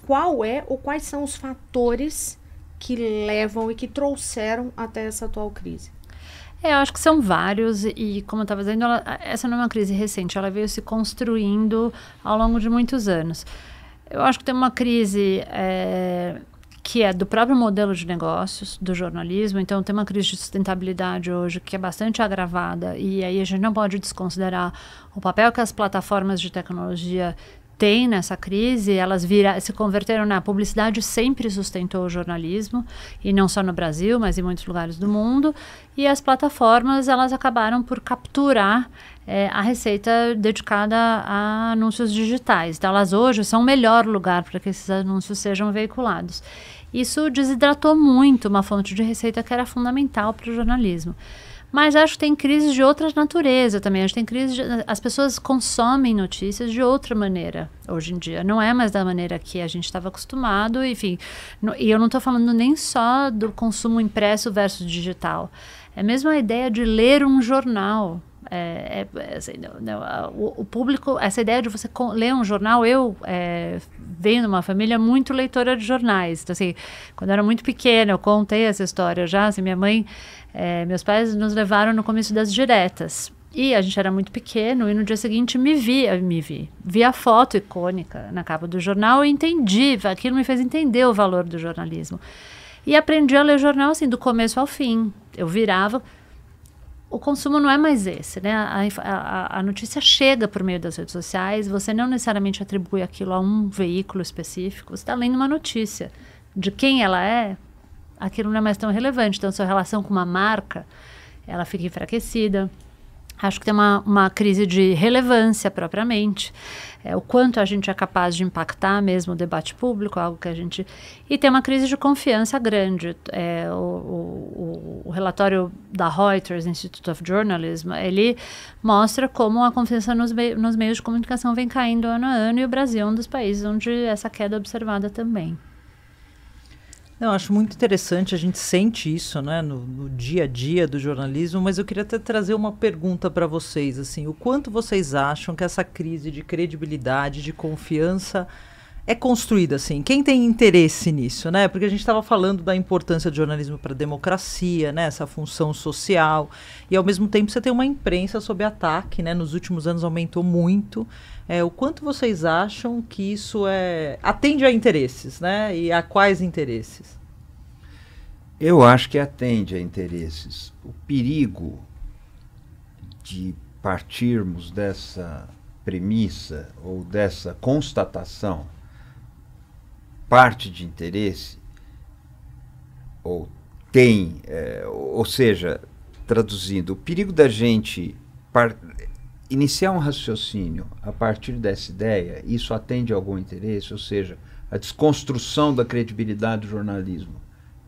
qual é ou quais são os fatores que levam e que trouxeram até essa atual crise? Eu acho que são vários e, como eu estava dizendo, essa não é uma crise recente, ela veio se construindo ao longo de muitos anos. Eu acho que tem uma crise que é do próprio modelo de negócios do jornalismo, então tem uma crise de sustentabilidade hoje que é bastante agravada e aí a gente não pode desconsiderar o papel que as plataformas de tecnologia têm nessa crise. Elas se converteram na publicidade, sempre sustentou o jornalismo, e não só no Brasil, mas em muitos lugares do mundo, e as plataformas, elas acabaram por capturar a receita dedicada a anúncios digitais. Então, elas hoje são o melhor lugar para que esses anúncios sejam veiculados. Isso desidratou muito uma fonte de receita que era fundamental para o jornalismo. Mas acho que tem crises de outra natureza também. Acho que tem crises as pessoas consomem notícias de outra maneira hoje em dia. Não é mais da maneira que a gente estava acostumado, enfim. E eu não estou falando nem só do consumo impresso versus digital. É mesmo a ideia de ler um jornal. Assim, o público, essa ideia de você ler um jornal, eu venho de uma família muito leitora de jornais. Então, assim, quando eu era muito pequena, eu contei essa história já, assim, minha mãe, meus pais nos levaram no começo das diretas. E a gente era muito pequeno e no dia seguinte vi a foto icônica na capa do jornal e entendi, aquilo me fez entender o valor do jornalismo. E aprendi a ler jornal, assim, do começo ao fim. Eu virava. O consumo não é mais esse, né? A notícia chega por meio das redes sociais, você não necessariamente atribui aquilo a um veículo específico, você está lendo uma notícia. De quem ela é, aquilo não é mais tão relevante. Então, sua relação com uma marca, ela fica enfraquecida. Acho que tem uma crise de relevância propriamente. O quanto a gente é capaz de impactar mesmo o debate público, algo que a gente... E tem uma crise de confiança grande. O relatório da Reuters, Institute of Journalism, ele mostra como a confiança nos meios de comunicação vem caindo ano a ano, e o Brasil é um dos países onde essa queda é observada também. Eu acho muito interessante, a gente sente isso, né, no dia a dia do jornalismo, mas eu queria até trazer uma pergunta para vocês, assim, o quanto vocês acham que essa crise de credibilidade, de confiança é construída, assim? Quem tem interesse nisso, né? Porque a gente estava falando da importância do jornalismo para a democracia, né, essa função social, e ao mesmo tempo você tem uma imprensa sob ataque, né, nos últimos anos aumentou muito. O quanto vocês acham que isso atende a interesses, né? E a quais interesses? Eu acho que atende a interesses. O perigo de partirmos dessa premissa ou dessa constatação, parte de interesse, ou seja, traduzindo, o perigo da gente iniciar um raciocínio a partir dessa ideia, isso atende a algum interesse, ou seja, a desconstrução da credibilidade do jornalismo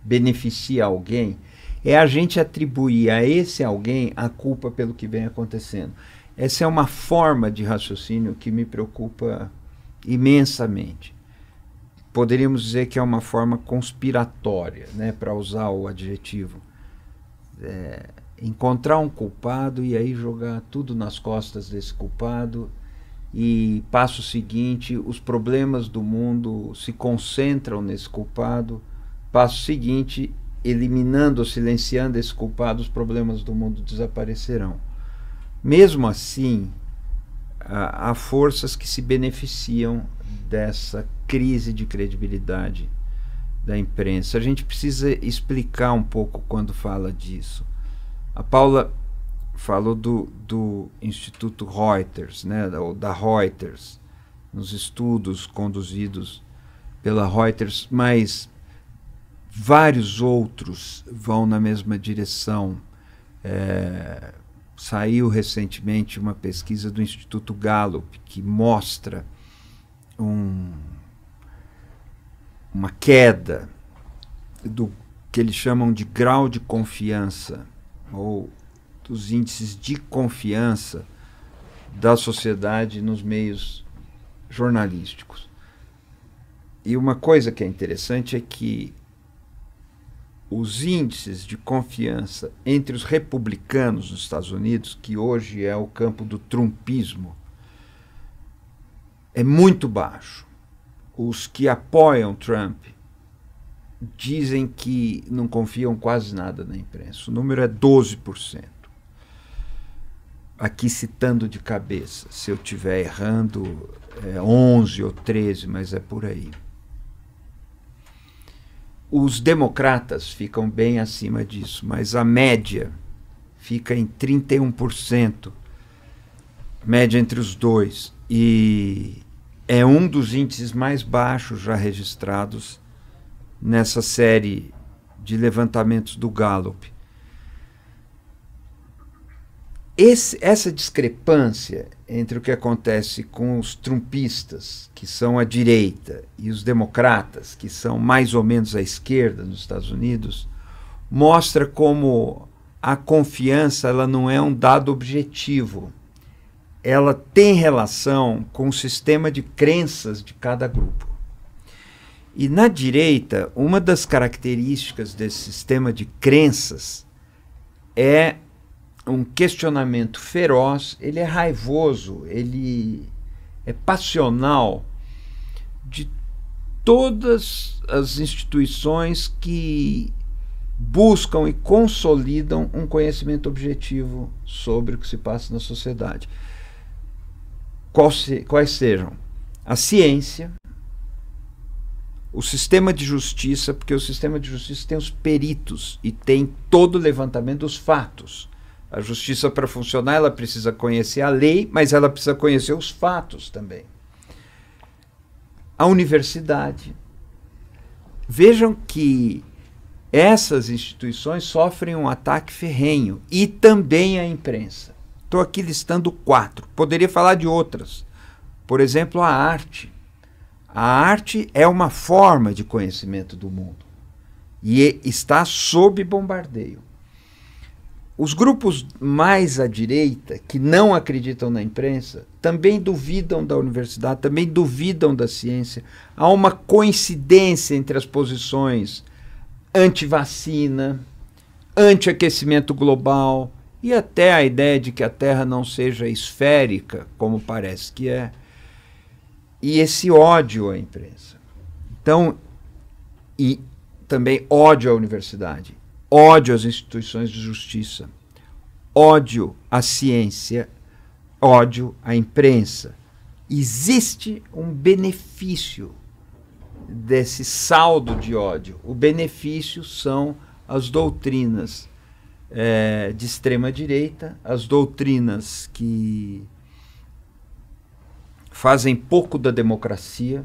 beneficia alguém, é a gente atribuir a esse alguém a culpa pelo que vem acontecendo. Essa é uma forma de raciocínio que me preocupa imensamente. Poderíamos dizer que é uma forma conspiratória, né, para usar o adjetivo. Encontrar um culpado e aí jogar tudo nas costas desse culpado, e passo seguinte, os problemas do mundo se concentram nesse culpado, passo seguinte, eliminando ou silenciando esse culpado, os problemas do mundo desaparecerão. Mesmo assim, há forças que se beneficiam dessa crise de credibilidade da imprensa. A gente precisa explicar um pouco quando fala disso. A Paula falou do Instituto Reuters, né, ou da Reuters, nos estudos conduzidos pela Reuters, mas vários outros vão na mesma direção. Saiu recentemente uma pesquisa do Instituto Gallup que mostra uma queda do que eles chamam de grau de confiança, ou dos índices de confiança da sociedade nos meios jornalísticos. E uma coisa que é interessante é que os índices de confiança entre os republicanos nos Estados Unidos, que hoje é o campo do trumpismo, é muito baixo. os que apoiam Trump dizem que não confiam quase nada na imprensa. O número é 12%. Aqui citando de cabeça, se eu estiver errando, é 11 ou 13, mas é por aí. Os democratas ficam bem acima disso, mas a média fica em 31%, média entre os dois, e é um dos índices mais baixos já registrados nessa série de levantamentos do Gallup. Essa discrepância entre o que acontece com os trumpistas, que são a direita, e os democratas, que são mais ou menos a esquerda nos Estados Unidos, mostra como a confiança ela não é um dado objetivo. Ela tem relação com o sistema de crenças de cada grupo. E na direita, uma das características desse sistema de crenças é um questionamento feroz, ele é raivoso, ele é passional de todas as instituições que buscam e consolidam um conhecimento objetivo sobre o que se passa na sociedade. Quais sejam? A ciência, o sistema de justiça, porque o sistema de justiça tem os peritos e tem todo o levantamento dos fatos. A justiça, para funcionar, ela precisa conhecer a lei, mas ela precisa conhecer os fatos também. A universidade. Vejam que essas instituições sofrem um ataque ferrenho, e também a imprensa. Estou aqui listando 4. Poderia falar de outras. Por exemplo, a arte. A arte é uma forma de conhecimento do mundo e está sob bombardeio. Os grupos mais à direita, que não acreditam na imprensa, também duvidam da universidade, também duvidam da ciência. Há uma coincidência entre as posições anti-vacina, anti-aquecimento global e até a ideia de que a Terra não seja esférica, como parece que é, e esse ódio à imprensa. Então, e também ódio à universidade, ódio às instituições de justiça, ódio à ciência, ódio à imprensa. Existe um benefício desse saldo de ódio. O benefício são as doutrinas de extrema-direita, as doutrinas que fazem pouco da democracia,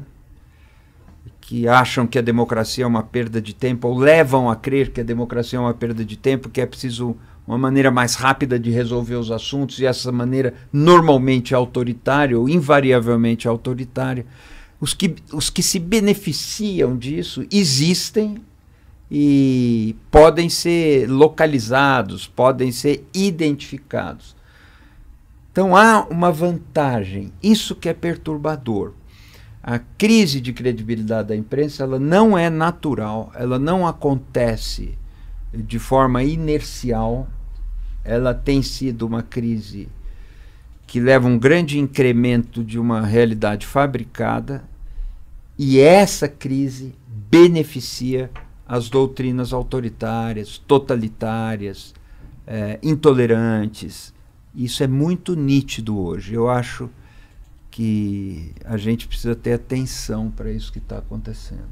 que acham que a democracia é uma perda de tempo, ou levam a crer que a democracia é uma perda de tempo, que é preciso uma maneira mais rápida de resolver os assuntos, e essa maneira normalmente é autoritária, ou invariavelmente autoritária. Os que se beneficiam disso existem e podem ser localizados, podem ser identificados. Então há uma vantagem, isso que é perturbador. A crise de credibilidade da imprensa ela não é natural, ela não acontece de forma inercial, ela tem sido uma crise que leva um grande incremento de uma realidade fabricada, e essa crise beneficia as doutrinas autoritárias, totalitárias, intolerantes. Isso é muito nítido hoje. Eu acho que a gente precisa ter atenção para isso que está acontecendo.